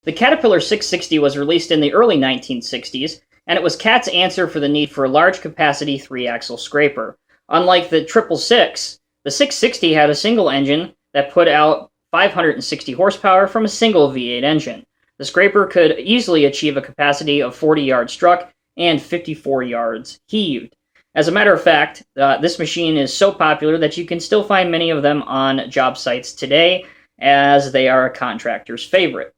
The Caterpillar 660 was released in the early 1960s, and it was CAT's answer for the need for a large-capacity 3-axle scraper. Unlike the 666, the 660 had a single engine that put out 560 horsepower from a single V8 engine. The scraper could easily achieve a capacity of 40 yards struck and 54 yards heaved. As a matter of fact, this machine is so popular that you can still find many of them on job sites today, as they are a contractor's favorite.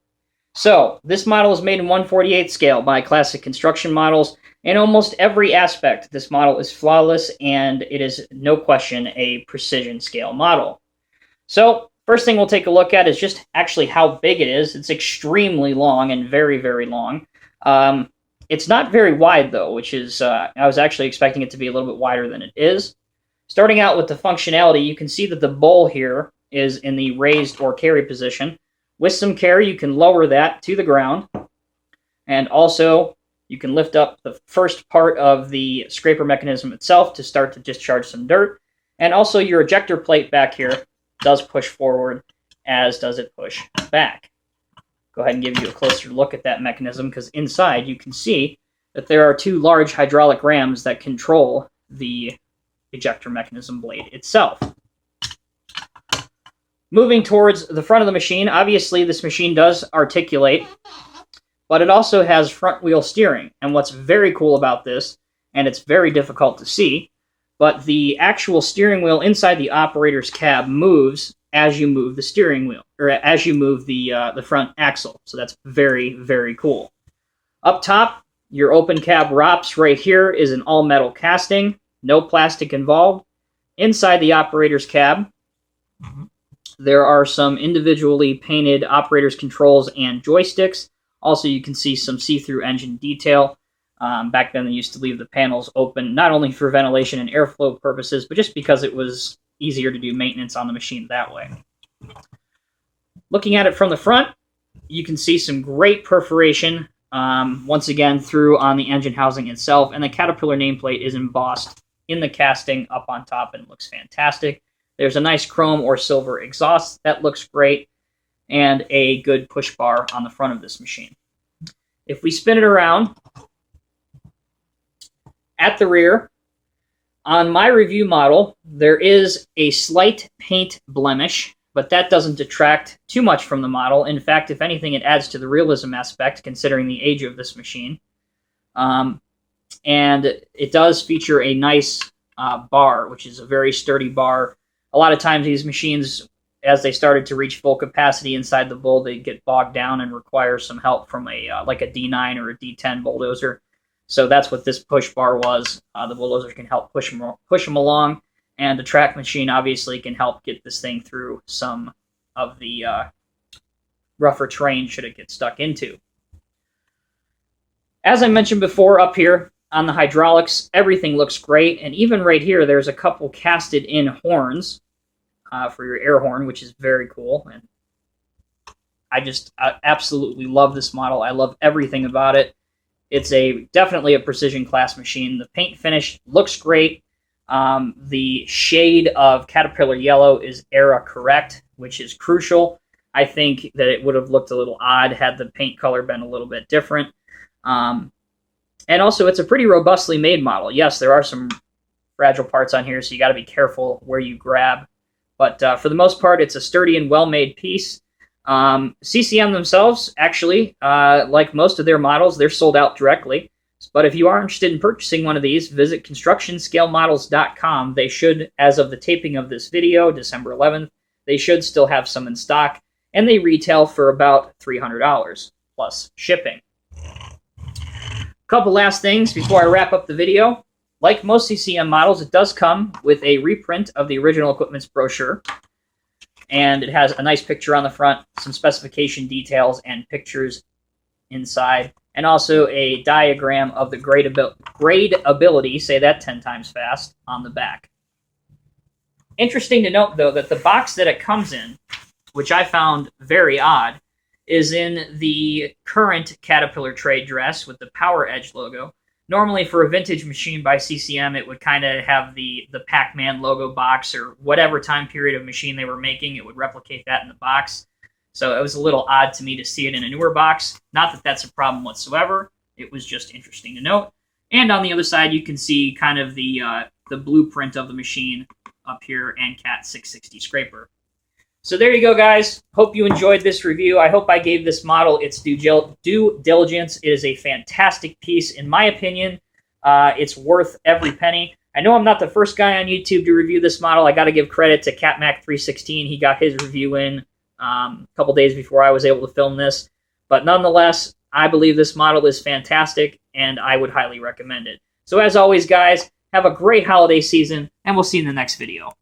So, this model is made in 1/48 scale by Classic Construction Models. In almost every aspect, this model is flawless, and it is, no question, a precision scale model. So, first thing we'll take a look at is just actually how big it is. It's extremely long and very, very long. It's not very wide, though, which is, I was actually expecting it to be a little bit wider than it is. Starting out with the functionality, you can see that the bowl here is in the raised or carry position. With some care, you can lower that to the ground, and also you can lift up the first part of the scraper mechanism itself to start to discharge some dirt, and also your ejector plate back here does push forward, as does it push back. Go ahead and give you a closer look at that mechanism, because inside you can see that there are two large hydraulic rams that control the ejector mechanism blade itself. Moving towards the front of the machine, obviously this machine does articulate, but it also has front wheel steering. And what's very cool about this, and it's very difficult to see, but the actual steering wheel inside the operator's cab moves as you move the steering wheel, or as you move the front axle. So that's very, very cool. Up top, your open cab ROPS right here is an all-metal casting, no plastic involved. Inside the operator's cab, there are some individually painted operator's controls and joysticks. Also, you can see some see-through engine detail. Back then, they used to leave the panels open, not only for ventilation and airflow purposes, but just because it was easier to do maintenance on the machine that way. Looking at it from the front, you can see some great perforation, once again, through on the engine housing itself, and the Caterpillar nameplate is embossed in the casting up on top and looks fantastic. There's a nice chrome or silver exhaust that looks great, and a good push bar on the front of this machine. If we spin it around, at the rear, on my review model, there is a slight paint blemish, but that doesn't detract too much from the model. In fact, if anything, it adds to the realism aspect, considering the age of this machine. And it does feature a nice bar, which is a very sturdy bar. A lot of times these machines, as they started to reach full capacity inside the bull, they get bogged down and require some help from like a D9 or a D10 bulldozer. So that's what this push bar was. The bulldozer can help push them along, and the track machine obviously can help get this thing through some of the rougher terrain should it get stuck into. As I mentioned before, up here on the hydraulics, everything looks great, and even right here, there's a couple casted-in horns for your air horn, which is very cool. And I absolutely love this model. I love everything about it. It's definitely a precision class machine. The paint finish looks great. The shade of Caterpillar yellow is era correct, which is crucial. I think that it would have looked a little odd had the paint color been a little bit different. And also, it's a pretty robustly made model. Yes, there are some fragile parts on here, so you got to be careful where you grab. But for the most part, it's a sturdy and well-made piece. CCM themselves, actually, like most of their models, they're sold out directly. But if you are interested in purchasing one of these, visit constructionscalemodels.com. They should, as of the taping of this video, December 11th, they should still have some in stock, and they retail for about $300 plus shipping. Couple last things before I wrap up the video. Like most CCM models, it does come with a reprint of the original equipment's brochure. And it has a nice picture on the front, some specification details and pictures inside, and also a diagram of the gradability, say that 10 times fast, on the back. Interesting to note, though, that the box that it comes in, which I found very odd, is in the current Caterpillar trade dress with the Power Edge logo. Normally, for a vintage machine by CCM, it would kind of have the Pac-Man logo box, or whatever time period of machine they were making, it would replicate that in the box. So it was a little odd to me to see it in a newer box. Not that that's a problem whatsoever. It was just interesting to note. And on the other side, you can see kind of the blueprint of the machine up here and Cat 660 scraper. So there you go, guys. Hope you enjoyed this review. I hope I gave this model its due diligence. It is a fantastic piece, in my opinion. It's worth every penny. I know I'm not the first guy on YouTube to review this model. I got to give credit to CatMac316. He got his review in a couple days before I was able to film this. But nonetheless, I believe this model is fantastic, and I would highly recommend it. So as always, guys, have a great holiday season, and we'll see you in the next video.